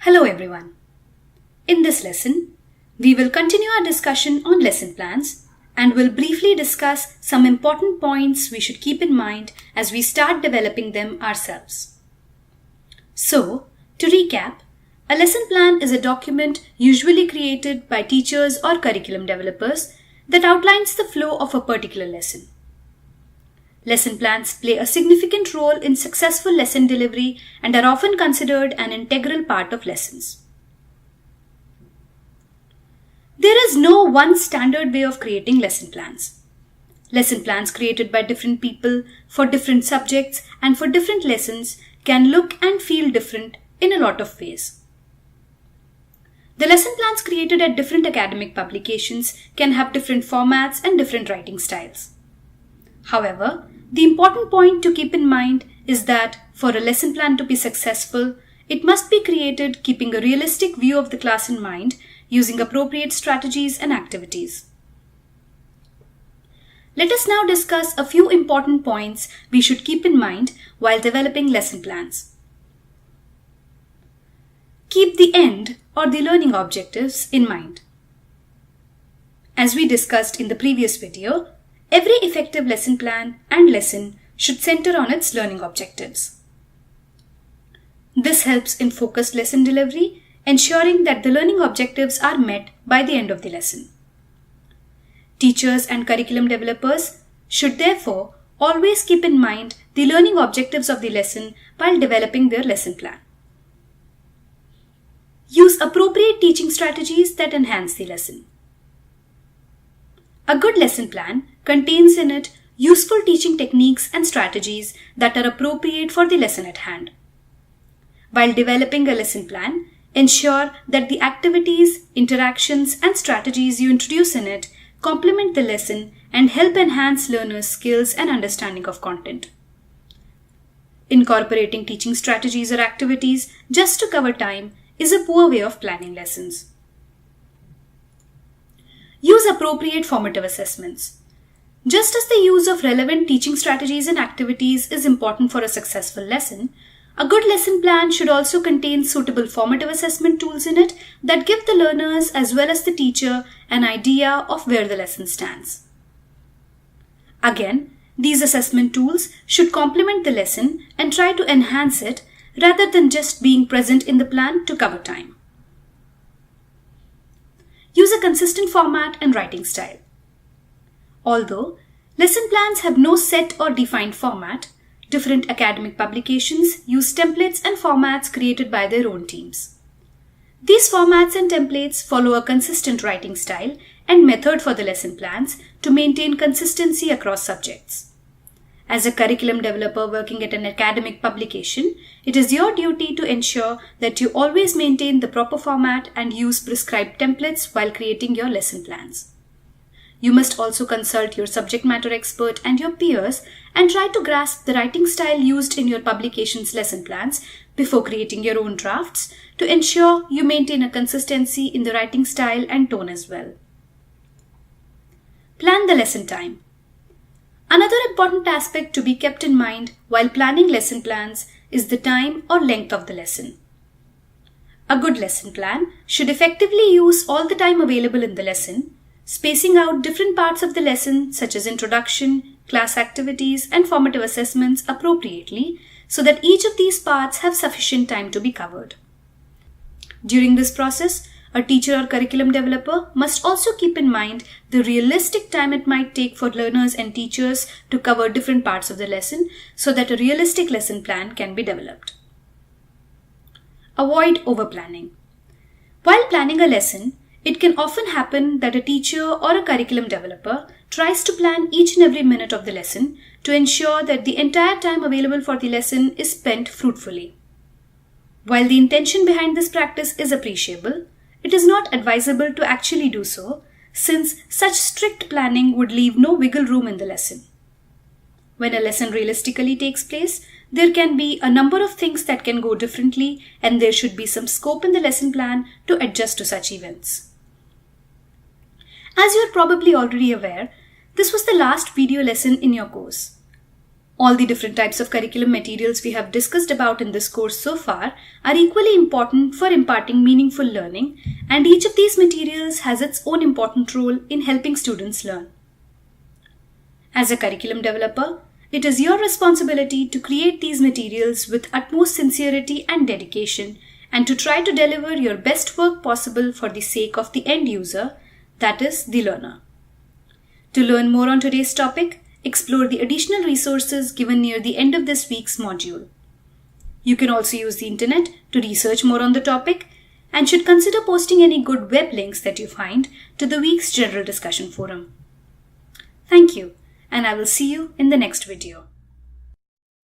Hello everyone. In this lesson, we will continue our discussion on lesson plans and will briefly discuss some important points we should keep in mind as we start developing them ourselves. So, to recap, a lesson plan is a document usually created by teachers or curriculum developers that outlines the flow of a particular lesson. Lesson plans play a significant role in successful lesson delivery and are often considered an integral part of lessons. There is no one standard way of creating lesson plans. Lesson plans created by different people for different subjects and for different lessons can look and feel different in a lot of ways. The lesson plans created at different academic publications can have different formats and different writing styles. However, the important point to keep in mind is that for a lesson plan to be successful, it must be created keeping a realistic view of the class in mind, using appropriate strategies and activities. Let us now discuss a few important points we should keep in mind while developing lesson plans. Keep the end or the learning objectives in mind. As we discussed in the previous video, every effective lesson plan and lesson should center on its learning objectives. This helps in focused lesson delivery, ensuring that the learning objectives are met by the end of the lesson. Teachers and curriculum developers should therefore always keep in mind the learning objectives of the lesson while developing their lesson plan. Use appropriate teaching strategies that enhance the lesson. A good lesson plan contains in it useful teaching techniques and strategies that are appropriate for the lesson at hand. While developing a lesson plan, ensure that the activities, interactions, and strategies you introduce in it complement the lesson and help enhance learners' skills and understanding of content. Incorporating teaching strategies or activities just to cover time is a poor way of planning lessons. Use appropriate formative assessments. Just as the use of relevant teaching strategies and activities is important for a successful lesson, a good lesson plan should also contain suitable formative assessment tools in it that give the learners as well as the teacher an idea of where the lesson stands. Again, these assessment tools should complement the lesson and try to enhance it rather than just being present in the plan to cover time. Use a consistent format and writing style. Although lesson plans have no set or defined format, different academic publications use templates and formats created by their own teams. These formats and templates follow a consistent writing style and method for the lesson plans to maintain consistency across subjects. As a curriculum developer working at an academic publication, it is your duty to ensure that you always maintain the proper format and use prescribed templates while creating your lesson plans. You must also consult your subject matter expert and your peers and try to grasp the writing style used in your publication's lesson plans before creating your own drafts to ensure you maintain a consistency in the writing style and tone as well. Plan the lesson time. Another important aspect to be kept in mind while planning lesson plans is the time or length of the lesson. A good lesson plan should effectively use all the time available in the lesson, spacing out different parts of the lesson such as introduction, class activities, and formative assessments appropriately so that each of these parts have sufficient time to be covered. During this process, a teacher or curriculum developer must also keep in mind the realistic time it might take for learners and teachers to cover different parts of the lesson so that a realistic lesson plan can be developed. Avoid overplanning. While planning a lesson, it can often happen that a teacher or a curriculum developer tries to plan each and every minute of the lesson to ensure that the entire time available for the lesson is spent fruitfully. While the intention behind this practice is appreciable, it is not advisable to actually do so, since such strict planning would leave no wiggle room in the lesson. When a lesson realistically takes place, there can be a number of things that can go differently, and there should be some scope in the lesson plan to adjust to such events. As you are probably already aware, this was the last video lesson in your course. All the different types of curriculum materials we have discussed about in this course so far are equally important for imparting meaningful learning, and each of these materials has its own important role in helping students learn. As a curriculum developer, it is your responsibility to create these materials with utmost sincerity and dedication, and to try to deliver your best work possible for the sake of the end user, that is, the learner. To learn more on today's topic, explore the additional resources given near the end of this week's module. You can also use the internet to research more on the topic, and should consider posting any good web links that you find to the week's general discussion forum. Thank you, and I will see you in the next video.